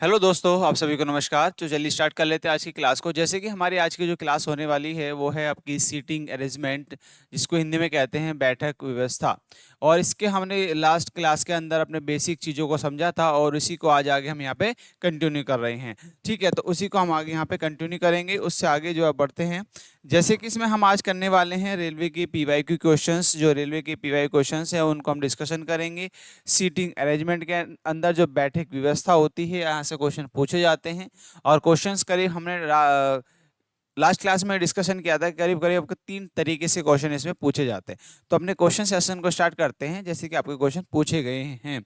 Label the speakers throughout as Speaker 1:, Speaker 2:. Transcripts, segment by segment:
Speaker 1: Hello दोस्तों, आप सभी को नमस्कार। तो चलिए स्टार्ट कर लेते हैं आज की क्लास को। जैसे कि हमारी आज की जो क्लास होने वाली है वो है आपकी सीटिंग अरेंजमेंट, जिसको हिंदी में कहते हैं बैठक व्यवस्था। और इसके हमने लास्ट क्लास के अंदर अपने बेसिक चीज़ों को समझा था और इसी को आज आगे हम यहाँ पे कंटिन्यू कर रहे हैं। ठीक है, तो उसी को हम आगे यहाँ पे कंटिन्यू करेंगे। उससे आगे जो है बढ़ते हैं। जैसे कि इसमें हम आज करने वाले हैं रेलवे के पीवाईक्यू क्वेश्चंस। जो रेलवे के पीवाईक्यू क्वेश्चंस हैं उनको हम डिस्कशन करेंगे। सीटिंग अरेंजमेंट के अंदर जो बैठक व्यवस्था होती है, यहाँ से क्वेश्चन पूछे जाते हैं। और क्वेश्चंस करीब हमने लास्ट क्लास में डिस्कशन किया था, करीब करीब आपको 3 तरीके से क्वेश्चन इसमें पूछे जाते हैं। तो अपने क्वेश्चन सेशन को स्टार्ट करते हैं, जैसे कि आपके क्वेश्चन पूछे गए हैं।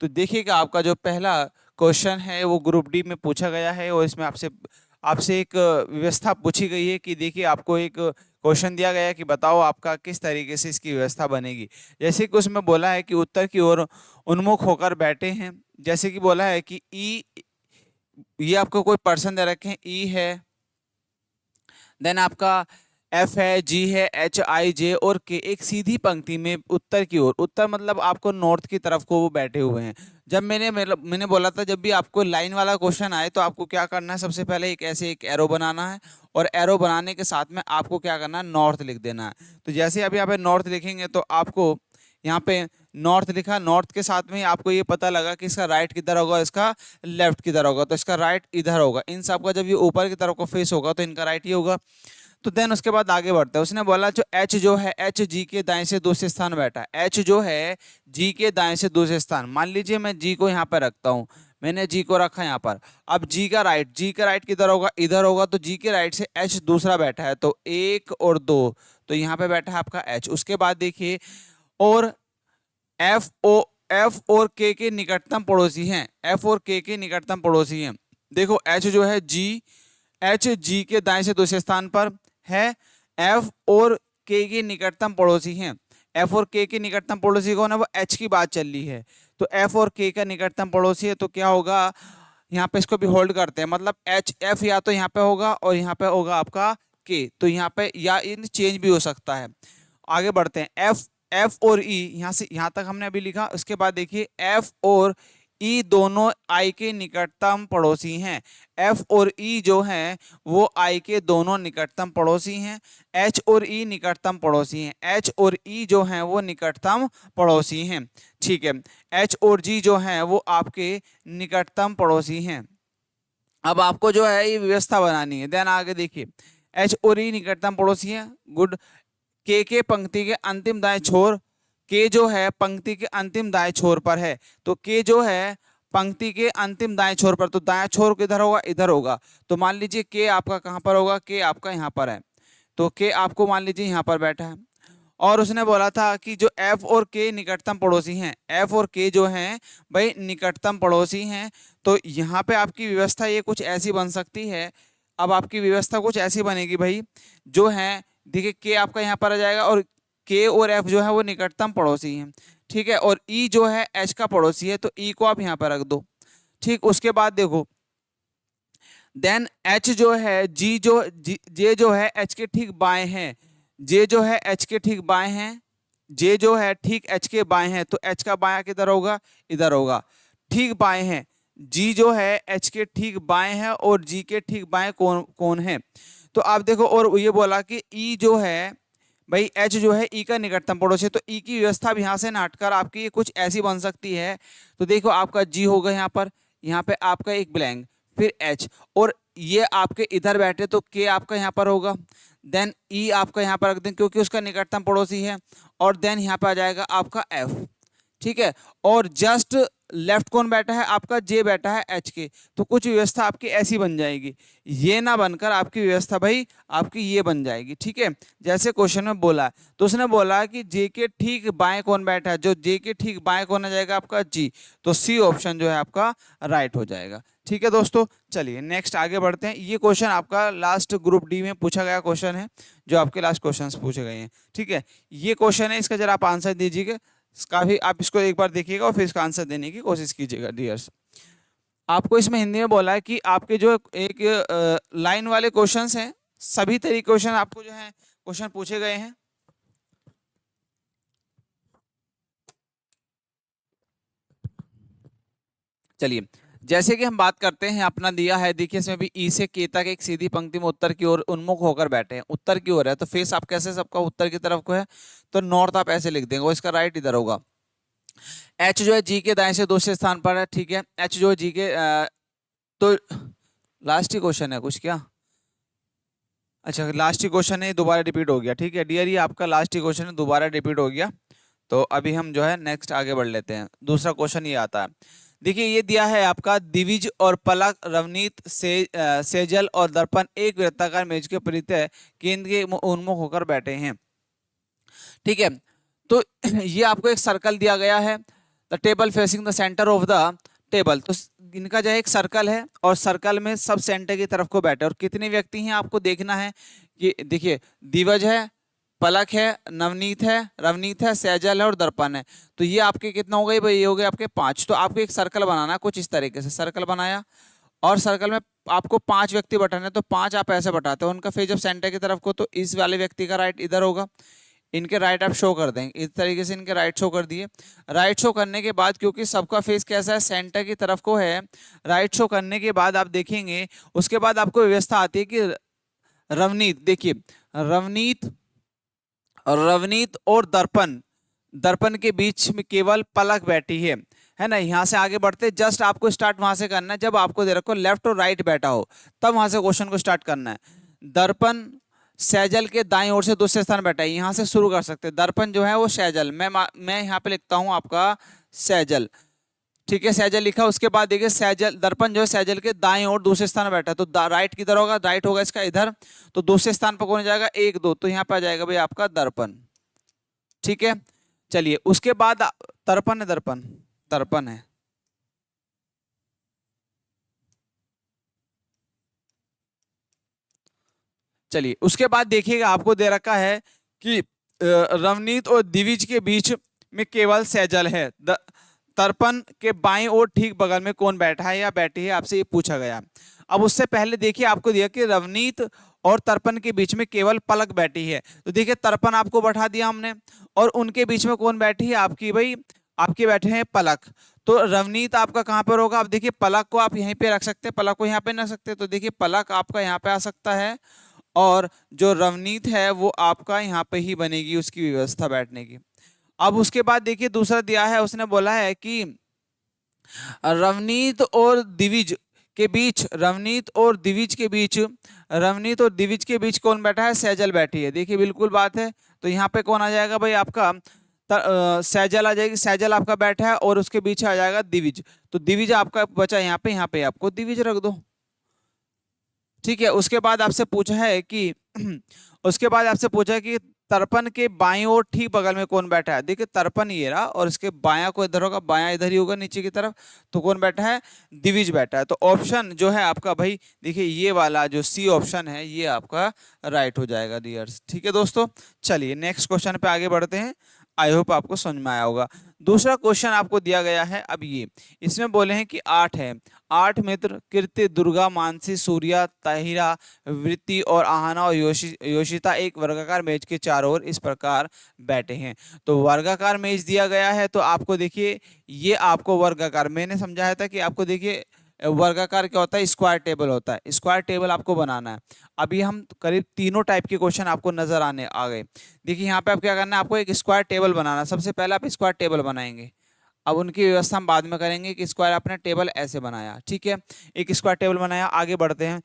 Speaker 1: तो देखिएगा, आपका जो पहला क्वेश्चन है वो ग्रुप डी में पूछा गया है और इसमें आपसे आपसे एक व्यवस्था पूछी गई है कि देखिए, आपको एक क्वेश्चन दिया गया है कि बताओ आपका किस तरीके से इसकी व्यवस्था बनेगी। जैसे कि उसमें बोला है कि उत्तर की ओर उन्मुख होकर बैठे हैं। जैसे कि बोला है कि ई, ये आपको कोई पर्सन दे रखे हैं, ई है, देन आपका एफ है, जी है, एच, आई, जे और के, एक सीधी पंक्ति में उत्तर की ओर। उत्तर मतलब आपको नॉर्थ की तरफ को वो बैठे हुए हैं। जब मैंने बोला था, जब भी आपको लाइन वाला क्वेश्चन आए तो आपको क्या करना है, सबसे पहले एक ऐसे एक एरो बनाना है और एरो बनाने के साथ में आपको क्या करना है, नॉर्थ लिख देना है। तो जैसे अभी यहाँ पे नॉर्थ लिखेंगे तो आपको यहाँ पे नॉर्थ लिखा, नॉर्थ के साथ में ही आपको ये पता लगा कि इसका राइट किधर होगा, इसका लेफ्ट किधर होगा। तो इसका राइट इधर होगा, इन सब का जब ये ऊपर की तरफ को फेस होगा तो इनका राइट ही होगा। तो देन उसके बाद आगे बढ़ते हैं। उसने बोला जो एच जो है, एच जी के दाएं से दूसरे स्थान बैठा है। एच जो है जी के दाएं से दूसरे स्थान, मान लीजिए मैं जी को यहाँ पर रखता हूँ, मैंने जी को रखा यहाँ पर। अब जी का राइट किधर होगा, इधर होगा। तो जी के राइट से एच दूसरा बैठा है, तो 1 और 2, तो यहाँ पे बैठा है आपका एच। उसके बाद देखिए, और एफ और के निकटतम पड़ोसी हैं। एफ और के निकटतम पड़ोसी हैं। देखो एच जो है जी, एच जी के दाएं से दूसरे स्थान पर है। एफ और के निकटतम पड़ोसी हैं। एफ और के निकटतम पड़ोसी कौन है, वो एच की बात चल रही है। तो एफ और के का निकटतम पड़ोसी है, तो क्या होगा, यहाँ पे इसको भी होल्ड करते हैं, मतलब एच एफ या तो यहाँ पे होगा और यहाँ पे होगा आपका के। तो यहाँ पे या इन चेंज भी हो सकता है। आगे बढ़ते हैं। एफ एफ और ई, यहाँ से यहाँ तक हमने अभी लिखा। उसके बाद देखिए, एफ और ई दोनों आई के निकटतम पड़ोसी हैं। एफ और ई जो हैं वो आई के दोनों निकटतम पड़ोसी हैं। एच और ई निकटतम पड़ोसी हैं। एच और ई जो हैं वो निकटतम पड़ोसी हैं। ठीक है, एच और जी जो हैं वो आपके निकटतम पड़ोसी हैं। अब आपको जो है ये व्यवस्था बनानी है। देन आगे देखिए, एच और ई निकटतम पड़ोसी हैं, गुड। के पंक्ति के अंतिम दाएं छोर, के जो है पंक्ति के अंतिम दाएं छोर पर है। तो के जो है पंक्ति के अंतिम दाएं छोर पर, तो दाएं छोर किधर होगा, इधर होगा। तो मान लीजिए के आपका कहां पर होगा, के आपका यहाँ पर है। तो के आपको मान लीजिए यहाँ पर बैठा है। और उसने बोला था कि जो एफ और के निकटतम पड़ोसी हैं, एफ और के जो हैं भाई निकटतम पड़ोसी हैं। तो यहाँ पे आपकी व्यवस्था ये कुछ ऐसी बन सकती है। अब आपकी व्यवस्था कुछ ऐसी बनेगी भाई, जो है देखिए, के आपका यहाँ पर आ जाएगा और के और एफ जो है वो निकटतम पड़ोसी हैं। ठीक है, और ई जो है एच का पड़ोसी है, तो ई को आप यहाँ पर रख दो। ठीक, उसके बाद देखो, देन एच जो है जे जो है एच के ठीक बाएं हैं। जे जो है एच के ठीक बाएं हैं। जे जो है ठीक एच के बाएं हैं, तो एच का बायां किधर होगा, इधर होगा। ठीक बाएं हैं, जी जो है एच के ठीक बाएं है और जी के ठीक बाएं कौन कौन है। तो आप देखो, और ये बोला कि ई जो है भाई, एच जो है ई का निकटतम पड़ोसी है। तो ई की व्यवस्था भी यहाँ से ना हटकर आपकी कुछ ऐसी बन सकती है। तो देखो, आपका जी होगा यहाँ पर, यहाँ पे आपका एक ब्लैंक, फिर एच, और ये आपके इधर बैठे तो के आपका यहाँ पर होगा। देन ई आपका यहाँ पर रख दें क्योंकि उसका निकटतम पड़ोसी है। और देन यहाँ पे आ जाएगा आपका एफ। ठीक है, और जस्ट लेफ्ट कौन बैठा है, आपका जे बैठा है एच के। तो कुछ व्यवस्था आपकी ऐसी बन जाएगी। ये ना बनकर आपकी व्यवस्था भाई आपकी ये बन जाएगी। ठीक है, जैसे क्वेश्चन में बोला है, तो उसने बोला कि जे के ठीक बाएं कौन बैठा है, जो जे के ठीक बाएं कौन आ जाएगा, आपका जी। तो सी ऑप्शन जो है आपका राइट हो जाएगा। ठीक है दोस्तों, चलिए नेक्स्ट आगे बढ़ते हैं। ये क्वेश्चन आपका लास्ट ग्रुप डी में पूछा गया क्वेश्चन है, जो आपके लास्ट क्वेश्चंस पूछे गए हैं। ठीक है, ये क्वेश्चन है, इसका जरा आप आंसर दीजिएगा। काफी आप इसको एक बार देखिएगा और फिर इसका आंसर देने की कोशिश कीजिएगा डियर्स। आपको इसमें हिंदी में बोला है कि आपके जो एक लाइन वाले क्वेश्चंस हैं, सभी तरीके क्वेश्चन आपको जो है क्वेश्चन पूछे गए हैं। चलिए, जैसे कि हम बात करते हैं, अपना दिया है, देखिए इसमें भी ई से के तक एक सीधी पंक्ति में उत्तर की ओर उन्मुख होकर बैठे हैं, उत्तर की ओर है तो फेस आप कैसे सबका उत्तर की तरफ को है, तो नॉर्थ आप ऐसे लिख देंगे, और इसका राइट इधर होगा। एच जो है जी के दाएं से दूसरे स्थान पर है, ठीक है, एच जो है जी के तो लास्ट ही क्वेश्चन है कुछ क्या, अच्छा लास्ट ही क्वेश्चन है, दोबारा रिपीट हो गया, ठीक है डियर, ये आपका लास्ट ही क्वेश्चन है, दोबारा रिपीट हो गया। तो अभी हम जो है नेक्स्ट आगे बढ़ लेते हैं, दूसरा क्वेश्चन ये आता है। देखिए ये दिया है आपका, दिविज और पलक, रवनीत से सेजल और दर्पण एक वृत्ताकार मेज के परितः केंद्र के उन्मुख होकर बैठे हैं, ठीक है। तो ये आपको एक सर्कल दिया गया है, the table facing the centre of the table, तो इनका जो है एक सर्कल है और सर्कल में सब सेंटर की तरफ को बैठे, और कितने व्यक्ति हैं आपको देखना है कि देखिए दिवज है, पलक है, नवनीत है, रवनीत है, सैजल है और दर्पण है, तो ये आपके कितना हो गए भाई, ये हो गए आपके 5। तो आपको एक सर्कल बनाना है कुछ इस तरीके से, सर्कल बनाया और सर्कल में आपको 5 व्यक्ति बटाने, तो 5 आप ऐसे बटाते हो, उनका फेस जब सेंटर की तरफ को, तो इस वाले व्यक्ति का राइट इधर होगा, इनके राइट आप शो कर देंगे इस तरीके से, इनके राइट शो कर दिए। राइट शो करने के बाद क्योंकि सबका फेस कैसा है, सेंटर की तरफ को है, राइट शो करने के बाद आप देखेंगे उसके बाद आपको व्यवस्था आती है कि रवनीत, देखिए रवनीत, रवनीत और दर्पण, दर्पण के बीच में केवल पलक बैठी है ना। यहाँ से आगे बढ़ते, जस्ट आपको स्टार्ट वहां से करना है, जब आपको दे रखो लेफ्ट और राइट बैठा हो तब वहां से क्वेश्चन को स्टार्ट करना है। दर्पण सैजल के दाईं ओर से दूसरे स्थान बैठा है, यहाँ से शुरू कर सकते हैं, दर्पण जो है वो सैजल, मैं यहाँ पे लिखता हूँ आपका सैजल, ठीक है सैजल लिखा। उसके बाद देखिए सैजल, दर्पण जो है सैजल के दाएं ओर दूसरे स्थान में बैठा है, तो राइट किधर होगा, राइट होगा इसका इधर, तो दूसरे स्थान पर कौन जाएगा, 1 2, तो यहाँ पे आ जाएगा भाई आपका दर्पण, ठीक है। चलिए उसके बाद तर्पण है, दर्पण तर्पण है, चलिए उसके बाद देखिएगा आपको दे रखा है कि रवनीत और दिविज के बीच में केवल सैजल है, तर्पण के बाईं ओर ठीक बगल में कौन बैठा है या बैठी है, आपसे ये पूछा गया। अब उससे पहले देखिए आपको दिया कि रवनीत और तर्पण के बीच में केवल पलक बैठी है, तो देखिए तर्पण आपको बैठा दिया हमने, और उनके बीच में कौन बैठी है आपकी भाई, आपके बैठे हैं पलक, तो रवनीत आपका कहां पर होगा, आप देखिए पलक को आप यहीं पे रख सकते हैं, पलक को यहाँ पे रख सकते हैं, तो देखिए पलक आपका यहाँ पे आ सकता है, और जो रवनीत है वो आपका यहाँ पे ही बनेगी उसकी व्यवस्था बैठने की। अब उसके बाद देखिए दूसरा दिया है, उसने बोला है कि रवनीत और दिविज के बीच, रवनीत और दिविज के बीच, रवनीत और दिविज के बीच कौन बैठा है, सैजल बैठी है, देखिए बिल्कुल बात है, तो यहाँ पे कौन आ जाएगा भाई आपका सैजल आ जाएगी, सैजल आपका बैठा है और उसके बीच आ जाएगा दिविज, तो दिविज आपका बचा यहाँ पे आपको दिविज रख दो, ठीक है। उसके बाद आपसे पूछा है कि उसके बाद आपसे पूछा है कि तर्पण के बाईं ओर ठीक बगल में कौन बैठा है, देखिए तर्पण ये रहा और इसके बायां को इधर होगा, बायां इधर ही होगा नीचे की तरफ, तो कौन बैठा है, दिविज बैठा है, तो ऑप्शन जो है आपका भाई देखिए ये वाला जो सी ऑप्शन है ये आपका राइट हो जाएगा डियर्स, ठीक है दोस्तों। चलिए नेक्स्ट क्वेश्चन पे आगे बढ़ते हैं, आई होप आपको समझ में आया होगा। दूसरा क्वेश्चन आपको दिया गया है, अब ये इसमें बोले हैं कि 8 है, 8 मित्र कीर्ति, दुर्गा, मानसी, सूर्या, ताहिरा, वृत्ति और आहना और योशिता एक वर्गाकार मेज के चारों ओर इस प्रकार बैठे हैं, तो वर्गाकार मेज दिया गया है, तो आपको देखिए ये आपको वर्गाकार, मैंने समझाया था कि आपको देखिए वर्गाकार क्या होता है, स्क्वायर टेबल होता है, स्क्वायर टेबल आपको बनाना है। अभी हम करीब तीनों टाइप के क्वेश्चन आपको नजर आने आ गए। देखिए यहाँ पे आप क्या करना है, आपको एक स्क्वायर टेबल बनाना, सबसे पहले आप स्क्वायर टेबल बनाएंगे, अब उनकी व्यवस्था हम बाद में करेंगे कि स्क्वायर आपने टेबल ऐसे बनाया, ठीक है, एक स्क्वायर टेबल बनाया, आगे बढ़ते हैं।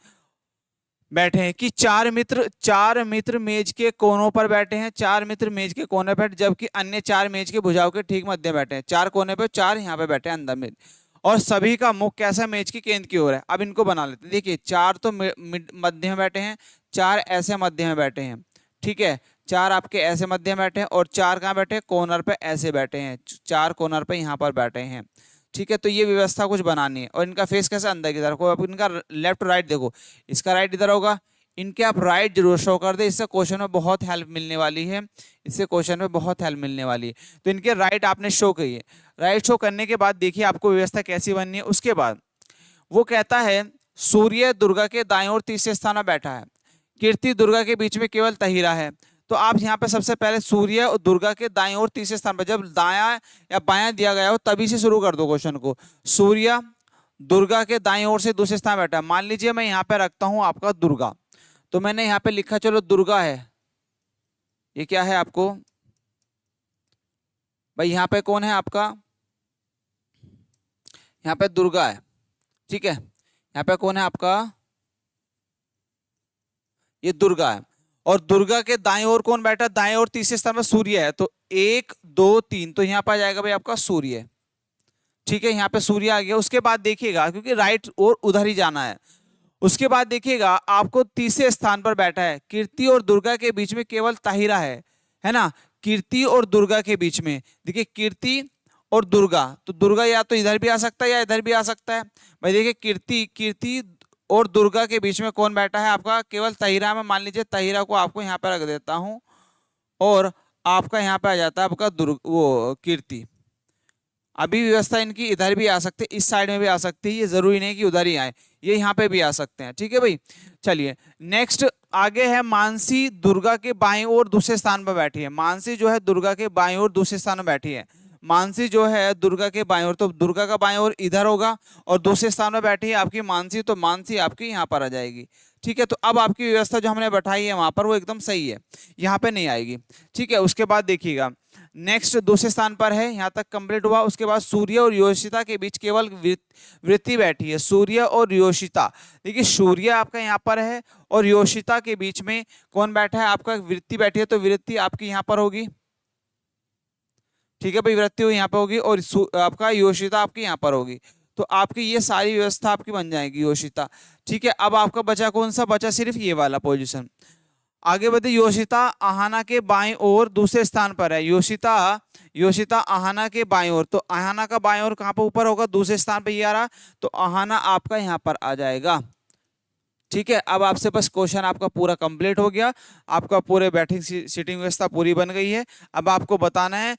Speaker 1: बैठे हैं कि 4 मित्र मेज के कोनों पर बैठे हैं, 4 मित्र मेज के कोने पर, जबकि अन्य 4 मेज के भुजाओं के ठीक मध्य बैठे हैं, 4 कोने पर, 4 यहाँ पे बैठे हैं अंदर में, और सभी का मुख कैसा मेज की केंद्र की ओर है। अब इनको बना लेते हैं, देखिए 4 तो मध्य में बैठे हैं, 4 ऐसे मध्य में बैठे हैं, ठीक है, 4 आपके ऐसे मध्य में बैठे हैं, और 4 कहाँ बैठे हैं, कॉर्नर पे ऐसे बैठे हैं, 4 कॉर्नर पे यहाँ पर बैठे हैं, ठीक है। तो ये व्यवस्था कुछ बनानी है, और इनका फेस कैसा अंदर की तरफ को, अब इनका लेफ्ट राइट देखो, इसका राइट इधर होगा, इनके आप राइट जरूर शो कर दे, इससे क्वेश्चन में बहुत हेल्प मिलने वाली है, इससे क्वेश्चन में बहुत हेल्प मिलने वाली है, तो इनके राइट आपने शो किए। राइट शो करने के बाद देखिए आपको व्यवस्था कैसी बननी है। उसके बाद वो कहता है सूर्य दुर्गा के दाएं ओर तीसरे स्थान में बैठा है, कीर्ति दुर्गा के बीच में केवल तहिरा है, तो आप यहाँ पे सबसे पहले सूर्य और दुर्गा के दाएं ओर तीसरे स्थान पर, जब दाया या बायां दिया गया हो तभी से शुरू कर दो क्वेश्चन को, सूर्य दुर्गा के दाईं ओर से दूसरे स्थान पर बैठा है। मान लीजिए मैं यहाँ पे रखता हूँ आपका दुर्गा, तो मैंने यहाँ पे लिखा चलो दुर्गा है, ये क्या है आपको भाई, यहाँ पे कौन है आपका, यहाँ पे दुर्गा है, ठीक है, यहाँ पे कौन है आपका, ये दुर्गा है। और दुर्गा के दाएं ओर कौन बैठा, दाएं ओर तीसरे स्थान पर सूर्य है, तो 1 2 3, तो यहाँ पर आ जाएगा भाई आपका सूर्य, ठीक है, यहाँ पे सूर्य आ गया। उसके बाद देखिएगा, क्योंकि राइट और उधर ही जाना है, उसके बाद देखिएगा आपको तीसरे स्थान पर बैठा है, कीर्ति और दुर्गा के बीच में केवल ताहिरा है ना, कीर्ति और दुर्गा के बीच में, देखिए कीर्ति और दुर्गा, तो दुर्गा या तो इधर भी आ सकता है या इधर भी आ सकता है भाई। देखिए कीर्ति कीर्ति और दुर्गा के बीच में कौन बैठा है आपका, केवल ताहिरा में, मान लीजिए ताहिरा को आपको यहाँ पर रख देता हूं, और आपका यहाँ पे आ जाता है आपका वो कीर्ति। अभी व्यवस्था इनकी इधर भी आ सकती है, इस साइड में भी आ सकती है, ये जरूरी नहीं कि उधर ही आए, ये यहाँ पे भी आ सकते हैं, ठीक है भाई। चलिए नेक्स्ट आगे है मानसी दुर्गा के बाएं ओर दूसरे स्थान पर बैठी है। मानसी जो है दुर्गा के बाएं ओर दूसरे स्थान पर बैठी है। मानसी जो है दुर्गा के बाएं ओर, तो दुर्गा का बाएं ओर इधर होगा, और दूसरे स्थान पर बैठी है आपकी मानसी, तो मानसी आपकी यहाँ पर आ जाएगी, ठीक है। तो अब आपकी व्यवस्था जो हमने बैठाई है वहां पर वो एकदम सही है, यहाँ पे नहीं आएगी, ठीक है। उसके बाद देखिएगा नेक्स्ट दूसरे स्थान पर है, यहाँ तक कंप्लीट हुआ। उसके बाद सूर्य और योशिता के बीच केवल वृत्ति बैठी है, सूर्य और योशिता, देखिए सूर्य आपका यहाँ पर है और योशिता के बीच में कौन बैठा है आपका, वृत्ति बैठी है, तो वृत्ति आपकी यहाँ पर होगी, ठीक है भाई, वृत्ति यहाँ पर होगी, और आपका योशिता आपकी यहाँ पर होगी, तो आपकी ये सारी व्यवस्था आपकी बन जाएगी योशिता, ठीक है। अब आपका बचा कौन सा, बचा सिर्फ ये वाला पोजीशन। आगे बढ़े, योशिता आहाना के बाएं ओर दूसरे स्थान पर है। योशिता योशिता आहाना के बाएं ओर, तो आहाना का बाएं ओर कहाँ पर ऊपर होगा, दूसरे स्थान पर ये आ रहा, तो आहाना आपका यहाँ पर आ जाएगा, ठीक है। अब आपसे बस क्वेश्चन आपका पूरा कंप्लीट हो गया, आपका पूरे बैठिंग सीटिंग व्यवस्था पूरी बन गई है। अब आपको बताना है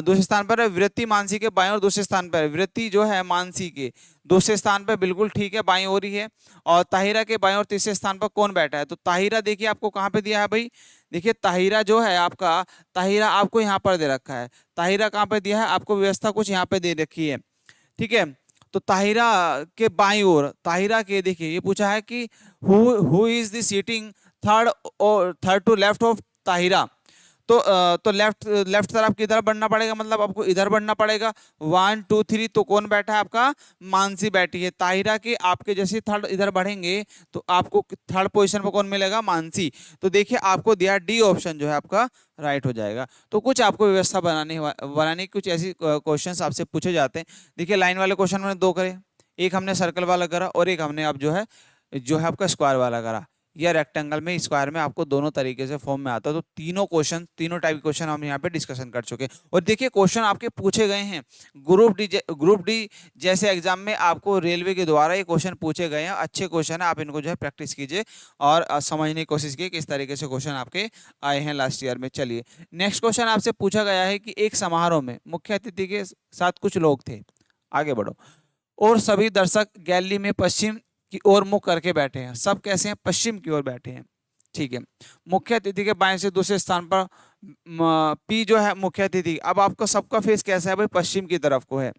Speaker 1: दूसरे स्थान पर वृत्ति मानसी के बाएं और दूसरे स्थान पर, वृत्ति जो है मानसी के दूसरे स्थान पर बिल्कुल ठीक है, बाईं ओर ही है। और ताहिरा के बाएं और तीसरे स्थान पर कौन बैठा है, तो ताहिरा देखिए आपको कहाँ पे दिया है भाई, देखिए ताहिरा जो है आपका, ताहिरा आपको यहाँ पर दे रखा है, ताहिरा कहाँ पे दिया है आपको, व्यवस्था कुछ यहाँ पे दे रखी है, ठीक है। तो ताहिरा के बाईं ओर, ताहिरा के देखिए ये पूछा है कि who is the sitting third to left of Tahira, तो लेफ्ट तरफ किधर बढ़ना पड़ेगा, मतलब आपको इधर बढ़ना पड़ेगा, 1 2 3, तो कौन बैठा है आपका, मानसी बैठी है। ताहिरा के आपके जैसे थर्ड इधर बढ़ेंगे तो आपको थर्ड पोजीशन पर कौन मिलेगा, मानसी। तो देखिए आपको दिया डी ऑप्शन जो है आपका राइट हो जाएगा। तो कुछ आपको व्यवस्था बनाने की कुछ ऐसी क्वेश्चंस आपसे पूछे जाते हैं। देखिए लाइन वाले क्वेश्चन मैंने 2 करे, एक हमने सर्कल वाला करा और एक हमने आप जो है आपका स्क्वायर वाला करा, या रेक्टेंगल में स्क्वायर में, आपको दोनों तरीके से फॉर्म में आता है। तो तीनों टाइप के क्वेश्चन हम यहाँ पे डिस्कशन कर चुके हैं। और देखिए क्वेश्चन आपके पूछे गए हैं ग्रुप डी जैसे एग्जाम में आपको रेलवे के द्वारा ये क्वेश्चन पूछे गए हैं, अच्छे क्वेश्चन है, आप इनको जो है प्रैक्टिस कीजिए और समझने की कोशिश कीजिए किस तरीके से क्वेश्चन आपके आए हैं लास्ट ईयर में। चलिए नेक्स्ट क्वेश्चन आपसे पूछा गया है कि एक समारोह में मुख्य अतिथि के साथ कुछ लोग थे, आगे बढ़ो, और सभी दर्शक गैलरी में पश्चिम की ओर मुख करके बैठे हैं। सब कैसे हैं, पश्चिम की ओर बैठे हैं, ठीक है। मुख्य अतिथि के बाएं से दूसरे स्थान पर पी जो है मुख्य अतिथि, अब आपका सबका फेस कैसा है भाई, पश्चिम की तरफ को है।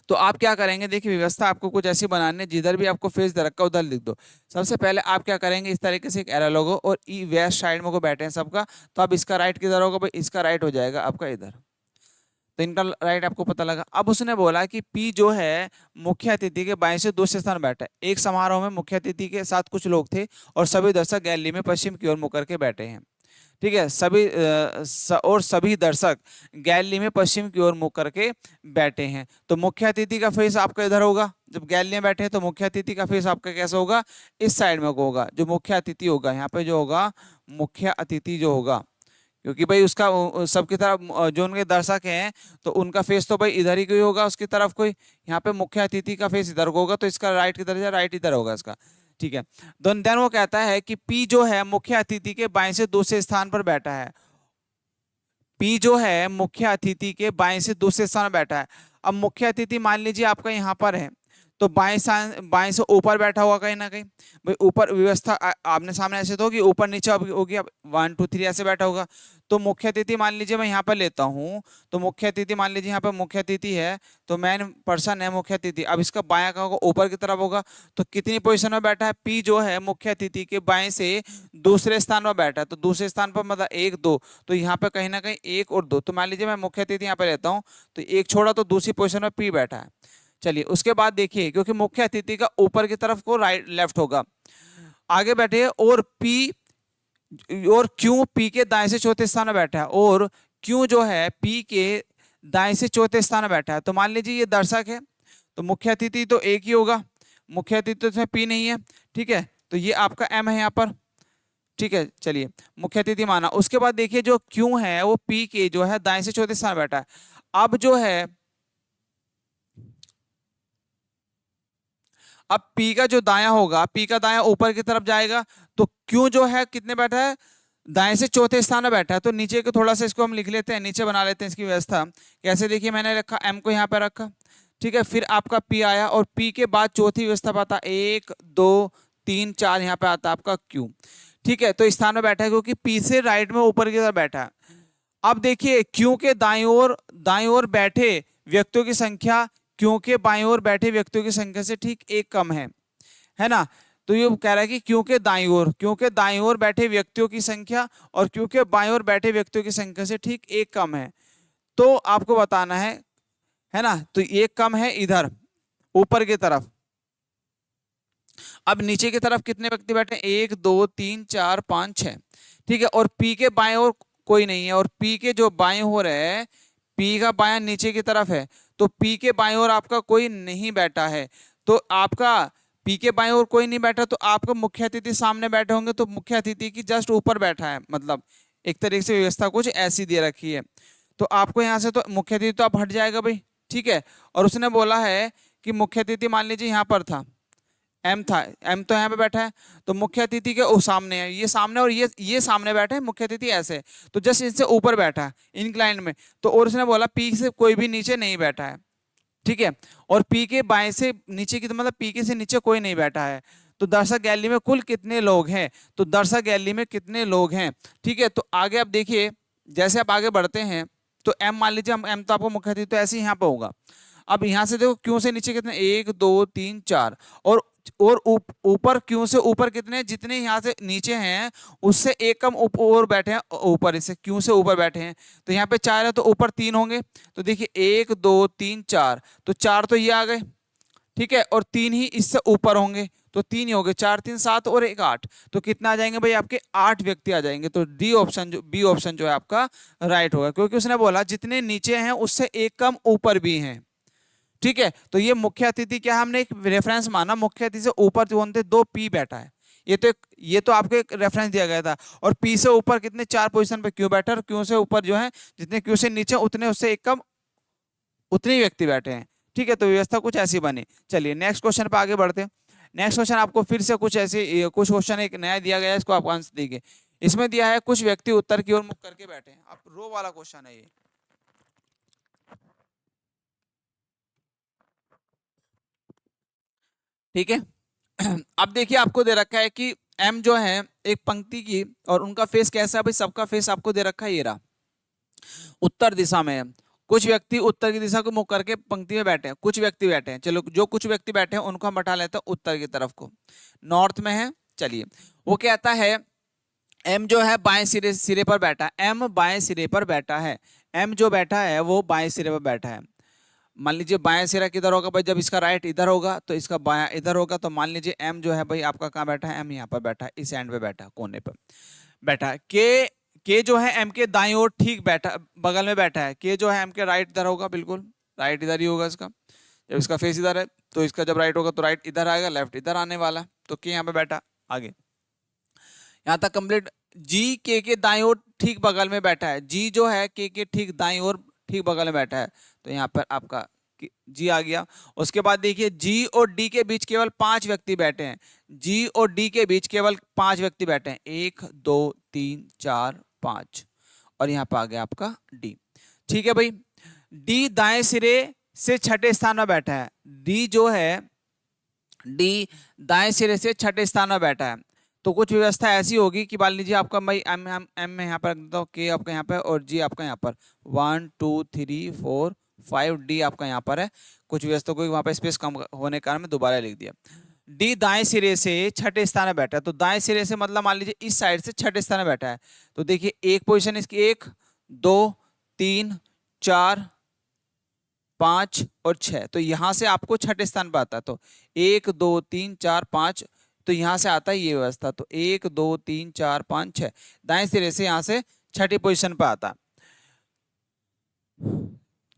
Speaker 1: तो आप क्या करेंगे, देखिए व्यवस्था आपको कुछ ऐसी बनानी है, जिधर भी आपको फेस दे रखा उधर लिख दो। सबसे पहले आप क्या करेंगे, इस तरीके से एक एरो लोगो, और ई वेस्ट साइड में को बैठे हैं सबका, तो अब इसका राइट किधर होगा भाई, इसका राइट हो जाएगा आपका इधर, तो इनका राइट आपको पता लगा। अब उसने बोला कि पी जो है मुख्य अतिथि के बाएं से दूसरे स्थान बैठा है। एक समारोह में मुख्य अतिथि के साथ कुछ लोग थे और सभी दर्शक गैलरी में पश्चिम की ओर मुख करके बैठे हैं, ठीक है। सभी दर्शक गैलरी में पश्चिम की ओर मुख करके बैठे हैं। तो मुख्य अतिथि का फेस आपका इधर होगा, जब गैलरी में बैठे हैं तो मुख्य अतिथि का फेस आपका कैसा होगा, इस साइड में होगा, जो मुख्य अतिथि होगा यहाँ पे जो होगा मुख्य अतिथि जो होगा, क्योंकि भाई उसका सबकी तरफ जो उनके दर्शक हैं तो उनका फेस तो भाई इधर ही कोई होगा, उसकी तरफ कोई, यहाँ पे मुख्य अतिथि का फेस इधर को होगा, तो इसका राइट किधर है, राइट इधर होगा इसका, ठीक है। देन वो कहता है कि पी जो है मुख्य अतिथि के बाएं से दूसरे स्थान पर बैठा है। पी जो है मुख्य अतिथि के बाएं से दूसरे स्थान पर बैठा है। अब मुख्य अतिथि मान लीजिए आपका यहाँ पर है, तो बाएं से ऊपर बैठा हुआ कहीं ना कहीं। भाई ऊपर व्यवस्था आपने सामने ऐसे तो होगी, ऊपर नीचे होगी, अब 1 2 3 ऐसे बैठा होगा। तो मुख्य अतिथि मान लीजिए मैं यहाँ पर लेता हूँ, तो मुख्य अतिथि मान लीजिए यहाँ पर मुख्य अतिथि है, तो मेन पर्सन है मुख्य अतिथि। अब इसका बायां का होगा, ऊपर की तरफ होगा, तो कितनी पोजीशन में बैठा है, पी जो है मुख्य अतिथि के बाएं से दूसरे स्थान पर बैठा है, तो दूसरे स्थान पर मतलब 1 2, तो यहाँ पे कहीं ना कहीं 1 और 2, तो मान लीजिए मैं मुख्य अतिथि यहाँ पे लेता हूँ, तो एक छोड़ा तो दूसरी पोजीशन में पी बैठा है। चलिए उसके बाद देखिए, क्योंकि मुख्य अतिथि का ऊपर की तरफ को राइट लेफ्ट होगा, आगे बैठे और पी और क्यू पी के दाएं से चौथे स्थान में बैठा है, और क्यू जो है पी के दाएं से चौथे स्थान में बैठा है। तो मान लीजिए ये दर्शक है, तो मुख्य अतिथि तो एक ही होगा, मुख्य अतिथि तो इसमें पी नहीं है, ठीक है, तो ये आपका एम है यहाँ पर, ठीक है। चलिए मुख्य अतिथि माना। उसके बाद देखिए जो क्यू है वो पी के जो है दाएं से चौथे स्थान में बैठा है। अब जो है अब P का जो दाया होगा, P का दाया ऊपर की तरफ जाएगा, तो Q जो है कितने बैठा है, दाएं से चौथे स्थान में बैठा है। तो नीचे को थोड़ा सा इसको हम लिख लेते हैं, नीचे बना लेते हैं इसकी व्यवस्था। कैसे, देखिए मैंने रखा M को यहाँ पे रखा, ठीक है, फिर आपका P आया, और P के बाद चौथी व्यवस्था पर आता 1 2 3 4, यहाँ पे आता आपका Q, ठीक है। तो स्थान में बैठा है क्योंकि P से राइट में ऊपर की तरफ बैठा है। अब देखिए Q के दाईं ओर बैठे व्यक्तियों की संख्या क्यू के बाईं ओर बैठे व्यक्तियों की संख्या से ठीक 1 कम है ना। तो ये कह रहा है कि क्यू के दाईं ओर बैठे व्यक्तियों की संख्या और क्यू के बाईं ओर बैठे व्यक्तियों की संख्या से ठीक 1 कम है, तो आपको बताना है ना। तो 1 कम है इधर ऊपर की तरफ। अब नीचे की तरफ कितने व्यक्ति बैठे, 1 2 3 4 5 6, ठीक है। और पी के बाएं ओर कोई नहीं है, और पी के जो बाएं ओर है, पी का बायां नीचे की तरफ है, तो पी के बाएं ओर आपका कोई नहीं बैठा है। तो आपका पी के बाएं ओर कोई नहीं बैठा, तो आपका मुख्य अतिथि सामने बैठे होंगे, तो मुख्य अतिथि की जस्ट ऊपर बैठा है, मतलब एक तरीके से व्यवस्था कुछ ऐसी दे रखी है। तो आपको यहाँ से तो मुख्य अतिथि तो आप हट जाएगा भाई, ठीक है। और उसने बोला है कि मुख्य अतिथि मान लीजिए यहाँ पर था, एम था, एम तो यहाँ पे बैठा है, तो मुख्य अतिथि के ओ सामने है, ये सामने, और ये सामने बैठे हैं, मुख्य अतिथि ऐसे, तो जस्ट इनसे ऊपर बैठा है इंक्लाइन में। तो और उसने बोला पी से कोई भी नीचे नहीं बैठा है, ठीक है। और पी के बाएं से नीचे की, तो मतलब पी के से नीचे कोई नहीं बैठा है। तो दर्शक गैलरी में कुल कितने लोग हैं, तो दर्शक गैलरी में कितने लोग हैं, ठीक है। तो आगे आप देखिए, जैसे आप आगे बढ़ते हैं, तो एम मान लीजिए, हम एम तो आपको मुख्य अतिथि तो ऐसे ही यहाँ पे होगा। अब यहाँ से देखो क्यों से नीचे कितने, 1 2 3 4, और ऊपर क्यों से ऊपर कितने, जितने यहाँ से नीचे हैं उससे 1 कम और बैठे हैं ऊपर, इससे क्यों से ऊपर बैठे हैं। तो यहाँ पे 4 है, तो ऊपर 3 होंगे, तो देखिए 1 2 3 4, तो 4 तो ये आ गए, ठीक है, और 3 ही इससे ऊपर होंगे, तो 3 ही हो गए, 4 3 7 और 1 8, तो कितना आ जाएंगे भाई, आपके 8 व्यक्ति आ जाएंगे। तो डी ऑप्शन जो बी ऑप्शन जो है आपका राइट होगा, क्योंकि उसने बोला जितने नीचे हैं उससे 1 कम ऊपर भी हैं, ठीक है। तो ये मुख्य अतिथि क्या, हमने एक रेफरेंस माना, मुख्य अतिथि से ऊपर कौन थे, 2 पी बैठा है, ये तो आपको एक रेफरेंस दिया गया था। और पी से ऊपर कितने, 4 पोजीशन पे क्यू बैठा है, और क्यू से ऊपर जो है जितने क्यू से नीचे उतने उससे 1 कम उतने ही व्यक्ति बैठे हैं, ठीक है। तो व्यवस्था कुछ ऐसी बनी। चलिए नेक्स्ट क्वेश्चन पे आगे बढ़ते हैं। नेक्स्ट क्वेश्चन आपको फिर से कुछ ऐसे कुछ क्वेश्चन एक नया दिया गया है, इसको आप आंसर दीजिए। इसमें दिया है कुछ व्यक्ति उत्तर की ओर मुख करके बैठे हैं, आप रो वाला क्वेश्चन है ये, ठीक है। अब देखिए आपको दे रखा है कि एम जो है एक पंक्ति की, और उनका फेस कैसा है भाई, सबका फेस आपको दे रखा है, ये रहा उत्तर दिशा में है। कुछ व्यक्ति उत्तर की दिशा को मुख करके पंक्ति में बैठे हैं, कुछ व्यक्ति बैठे हैं, चलो जो कुछ व्यक्ति बैठे हैं उनको हम बैठा लेते हैं उत्तर की तरफ को, नॉर्थ में है। चलिए वो कहता है एम जो है बाएं सिरे सिरे पर बैठा है, एम बाएं सिरे पर बैठा है, एम जो बैठा है वो बाएं सिरे पर बैठा है। मान लीजिए बाएं सिरा किधर होगा भाई, जब इसका राइट इधर होगा तो इसका बायां इधर होगा, तो मान लीजिए एम जो है भाई आपका कहाँ बैठा है, एम यहाँ पर बैठा है, इस एंड पे बैठा है, कोने पर बैठा है। के जो है एम के दाईं ओर ठीक बैठा, बगल में बैठा है। के जो है एम के राइट इधर होगा, बिल्कुल राइट इधर ही होगा इसका, जब इसका फेस इधर है तो इसका जब राइट होगा तो राइट इधर आएगा, लेफ्ट इधर आने वाला है, तो के यहाँ पे बैठा। आगे यहाँ तक कंप्लीट। जी के दाईं ओर ठीक बगल में बैठा है, जी जो है के ठीक दाईं ओर ठीक बगल में बैठा है, तो यहाँ पर आपका जी आ गया। उसके बाद देखिए जी और डी के बीच केवल 5 व्यक्ति बैठे हैं, जी और डी के बीच केवल 5 व्यक्ति बैठे हैं, 1 2 3 4 5, और यहाँ पर आ गया आपका डी, ठीक है भाई। डी दाएं सिरे से छठे स्थान में बैठा है, डी जो है डी दाएं सिरे से छठे स्थान पर बैठा है। तो कुछ व्यवस्था ऐसी होगी कि मान लीजिए आपका भाई एम में यहाँ पर रख देता हूँ, के आपका यहाँ पर और जी आपका यहाँ पर 1 2 3 4 5 डी आपका यहाँ पर है। कुछ व्यवस्था को वहाँ पर स्पेस कम होने के कारण मैं दोबारा लिख दिया। डी दाएं सिरे से छठे स्थान पर बैठा है। तो दाएं सिरे से मतलब मान लीजिए इस साइड से छठे स्थान पर बैठा है। तो देखिए एक पोजीशन इसकी 1 2 3 4 5 और 6, तो यहां से आपको छठे स्थान पर आता है। तो 1 2 3 4 5, तो यहां से आता है ये व्यवस्था। तो 1 2 3 4 5 6 दाएं सिरे से यहां से छठी पोजीशन पर आता है,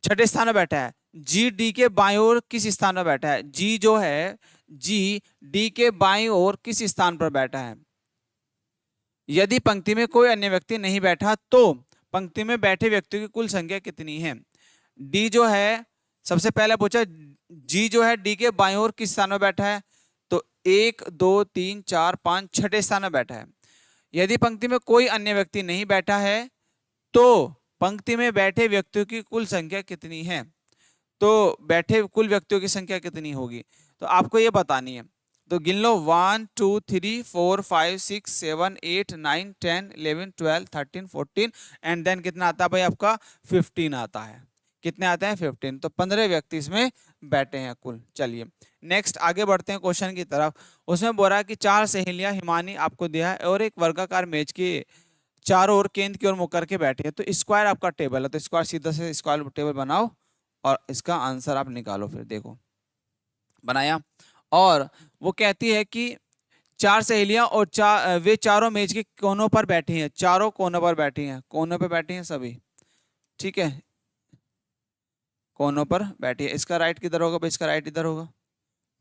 Speaker 1: छठे स्थान पर बैठा है। जी डी के बाईं ओर किस स्थान पर बैठा है? जी जो है, जी डी के बाईं ओर किस स्थान पर बैठा है? यदि पंक्ति में कोई अन्य व्यक्ति नहीं बैठा तो पंक्ति में बैठे व्यक्तियों की कुल संख्या कितनी है? डी जो है, सबसे पहले पूछा जी जो है डी के बाईं ओर किस स्थान में बैठा है? तो 1 2 3 4 5 छठे स्थान में बैठा है। यदि पंक्ति में कोई अन्य व्यक्ति नहीं बैठा है तो पंक्ति में बैठे व्यक्तियों की कुल संख्या कितनी है? तो बैठे कुल व्यक्तियों की संख्या कितनी होगी, तो आपको ये बतानी है। तो गिन लो 1 2 3 4 5 6 7 8 9 10 11 12 13 14 एंड देन कितना आता है भाई आपका 15 आता है। कितने आते हैं? 15। तो 15 व्यक्ति इसमें बैठे हैं कुल। चलिए नेक्स्ट आगे बढ़ते हैं क्वेश्चन की तरफ। उसमें बोल रहा है कि 4 सहेलियां हिमानी आपको दिया है और एक वर्गाकार मेज के चारों ओर केंद्र की ओर मुख करके बैठे हैं। तो स्क्वायर आपका टेबल है, तो स्क्वायर सीधा से स्क्वायर टेबल बनाओ और इसका आंसर आप निकालो। फिर देखो बनाया, और वो कहती है कि 4 सहेलियां और वे चारों मेज के कोनों पर बैठी हैं। चारों कोनों पर बैठी हैं, कोनों पर बैठी हैं सभी, ठीक है, कोनों पर बैठी है। इसका राइट किधर होगा भाई? इसका राइट इधर होगा,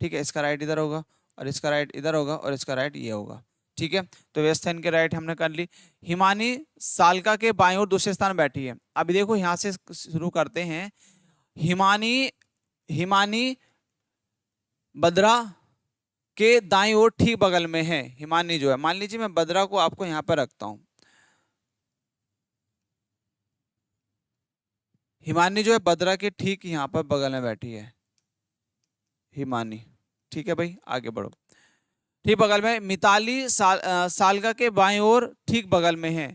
Speaker 1: ठीक है, इसका राइट इधर होगा और इसका राइट इधर होगा और इसका राइट ये होगा, ठीक है। तो व्यवस्था इनके राइट हमने कर ली। हिमानी सालका के बाईं ओर दूसरे स्थान बैठी है। अभी देखो यहां से शुरू करते हैं। हिमानी बद्रा के दाईं ओर ठीक बगल में है। हिमानी जो है, मान लीजिए मैं बद्रा को आपको यहां पर रखता हूं। हिमानी जो है बद्रा के ठीक यहां पर बगल में बैठी है हिमानी, ठीक है भाई, आगे बढ़ो। ठीक बगल में मिताली सालका के बाईं ओर ठीक बगल में है।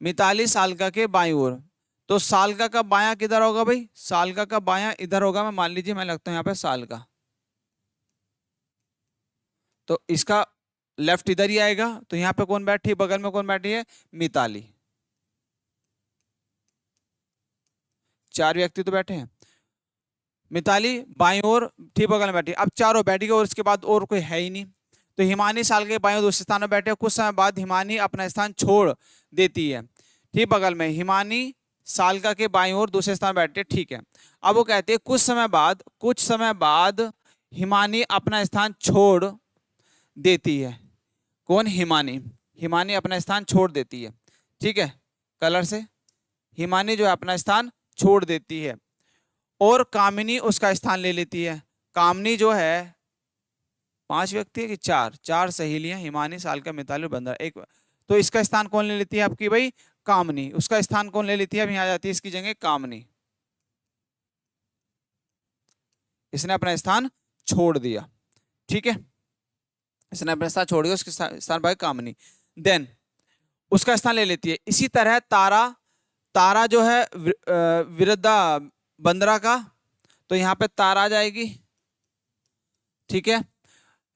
Speaker 1: मिताली सालका के बाईं ओर, तो सालका का बायां किधर होगा भाई? सालका का बायां इधर होगा। मैं मान लीजिए मैं लगता हूं यहाँ पे सालका, तो इसका लेफ्ट इधर ही आएगा। तो यहाँ पे कौन बैठी, बगल में कौन बैठी है? मिताली। 4 व्यक्ति तो बैठे हैं। मिताली बाईं ओर ठीक बगल में बैठी, अब चारों बैठ गए और इसके बाद और कोई है ही नहीं। तो हिमानी साल के बाईं ओर दूसरे स्थान में बैठे। कुछ समय बाद हिमानी अपना स्थान छोड़ देती है। ठीक बगल में हिमानी सालका के बाईं ओर दूसरे स्थान बैठे, ठीक है। अब वो कहते हैं कुछ समय बाद हिमानी अपना स्थान छोड़ देती है। कौन? हिमानी। हिमानी अपना स्थान छोड़ देती है, ठीक है, कलर से। हिमानी जो है अपना स्थान छोड़ देती है और कामिनी उसका स्थान ले लेती है। कामनी जो है 5 व्यक्ति है कि 4 सहेलियां, हिमानी सालका मिताली और बंदर एक, तो इसका स्थान कौन ले लेती है आपकी भाई? कामनी। उसका स्थान कौन ले लेती है? अब यहां आ जाती है इसकी जगह कामनी। इसने अपना स्थान छोड़ दिया, ठीक है, इसने अपना स्थान छोड़ दिया, उसके स्थान भाई कामनी। देन उसका स्थान ले लेती है। इसी तरह तारा जो है विरुद्धा बंदरा का, तो यहां पे तारा आ जाएगी, ठीक है,